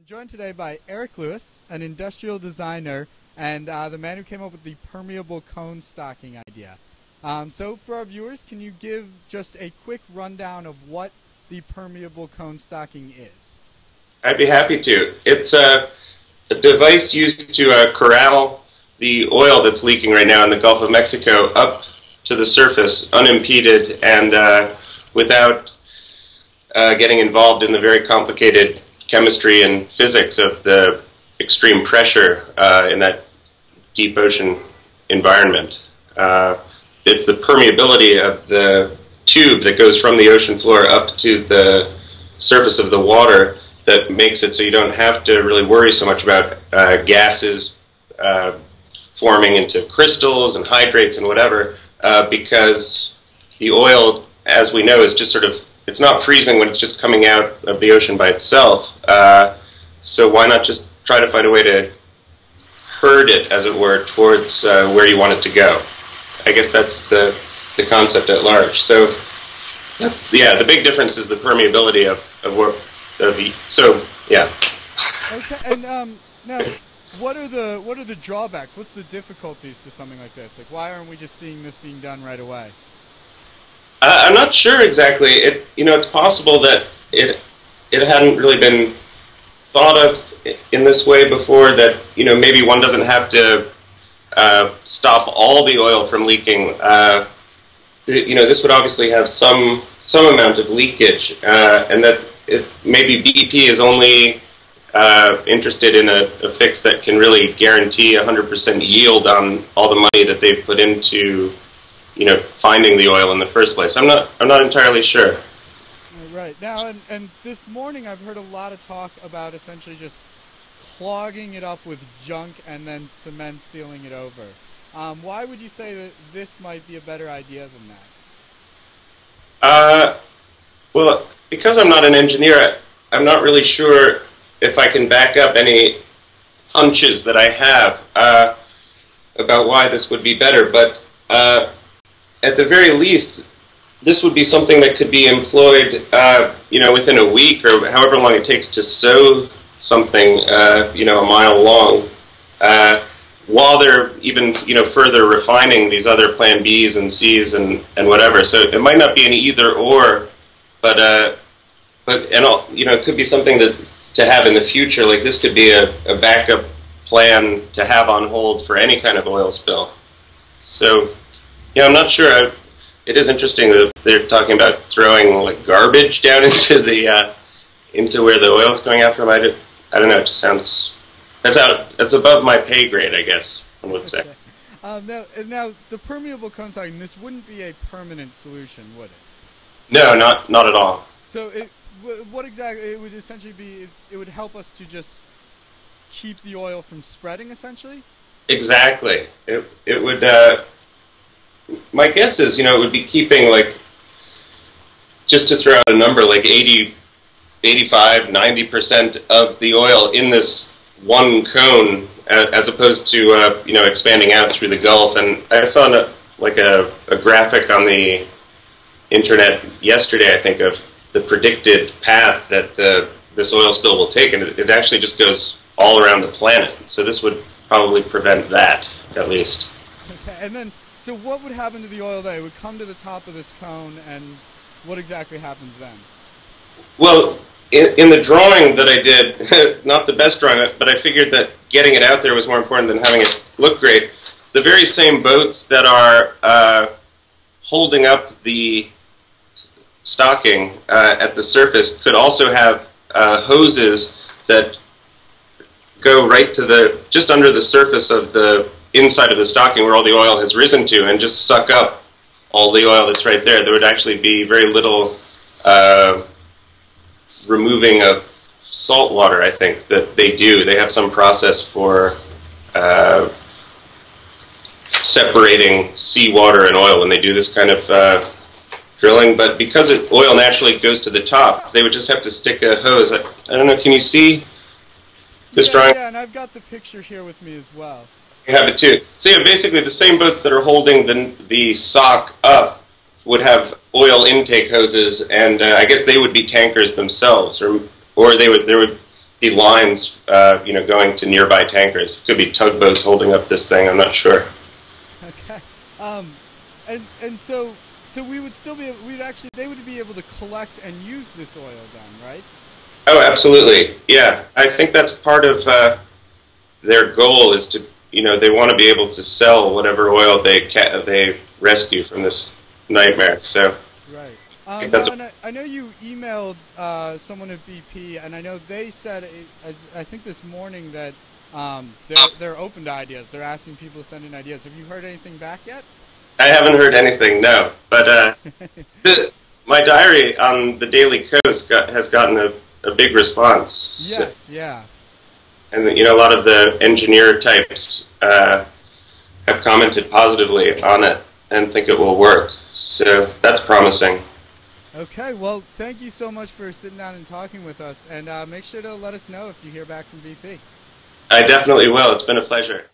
I'm joined today by Eric Lewis, an industrial designer and the man who came up with the permeable cone stocking idea. So for our viewers, can you give just a quick rundown of what the permeable cone stocking is? I'd be happy to. It's a device used to corral the oil that's leaking right now in the Gulf of Mexico up to the surface unimpeded and without getting involved in the very complicated chemistry and physics of the extreme pressure in that deep ocean environment. It's the permeability of the tube that goes from the ocean floor up to the surface of the water that makes it so you don't have to really worry so much about gases forming into crystals and hydrates and whatever, because the oil, as we know, is just sort of, it's not freezing when it's just coming out of the ocean by itself. So why not just try to find a way to herd it, as it were, towards where you want it to go? I guess that's the concept at large. So that's, yeah, the big difference is the permeability of so yeah. Okay, and now what are the drawbacks? What's the difficulties to something like this? Like, why aren't we just seeing this being done right away? I'm not sure exactly. It's possible that it hadn't really been thought of in this way before. That maybe one doesn't have to stop all the oil from leaking. This would obviously have some amount of leakage, and that maybe BP is only interested in a fix that can really guarantee 100% yield on all the money that they've put into finding the oil in the first place. I'm not entirely sure. Right. Now, and this morning I've heard a lot of talk about essentially just clogging it up with junk and then cement sealing it over. Why would you say that this might be a better idea than that? Well, because I'm not an engineer, I'm not really sure if I can back up any hunches that I have about why this would be better, but at the very least, this would be something that could be employed, within a week or however long it takes to sew something, a mile long, while they're even, further refining these other Plan Bs and Cs and whatever. So it might not be an either or, but it could be something to have in the future. Like this could be a backup plan to have on hold for any kind of oil spill. So. Yeah, I'm not sure. It is interesting that they're talking about throwing like garbage down into the into where the oil's going out from. I don't know. It just sounds that's above my pay grade, I guess one would say. Okay. Now the permeable cone stocking, this wouldn't be a permanent solution, would it? No, not at all. So what exactly it would essentially be? It would help us to just keep the oil from spreading, essentially. Exactly. It would. My guess is, it would be keeping, like, just to throw out a number, like 80, 85, 90% of the oil in this one cone, as opposed to, expanding out through the Gulf. And I saw a graphic on the internet yesterday, I think, of the predicted path that this oil spill will take, and it actually just goes all around the planet. So this would probably prevent that, at least. Okay, and then. So what would happen to the oil then? It would come to the top of this cone, and what exactly happens then? Well, in the drawing that I did, not the best drawing, but I figured that getting it out there was more important than having it look great. The very same boats that are holding up the stocking at the surface could also have hoses that go right to just under the surface of the inside of the stocking where all the oil has risen to, and just suck up all the oil that's right there. There would actually be very little removing of salt water, I think, that they do. They have some process for separating seawater and oil when they do this kind of drilling. But because oil naturally goes to the top, they would just have to stick a hose. I don't know, can you see this drawing? Yeah, and I've got the picture here with me as well. You have it too. So yeah, basically the same boats that are holding the sock up would have oil intake hoses, and I guess they would be tankers themselves, or there would be lines, going to nearby tankers. It could be tugboats holding up this thing. I'm not sure. Okay. And so we would still be they would be able to collect and use this oil then, right? Oh, absolutely. Yeah, I think that's part of their goal is to, they want to be able to sell whatever oil they rescue from this nightmare. So. Right. I know you emailed someone at BP, and I know they said, I think this morning, that they're open to ideas. They're asking people to send in ideas. Have you heard anything back yet? I haven't heard anything, no. But my diary on the Daily Coast has gotten a big response. Yes, so, yeah. And a lot of the engineer types have commented positively on it and think it will work. So that's promising. Okay, well, thank you so much for sitting down and talking with us, and make sure to let us know if you hear back from BP. I definitely will. It's been a pleasure.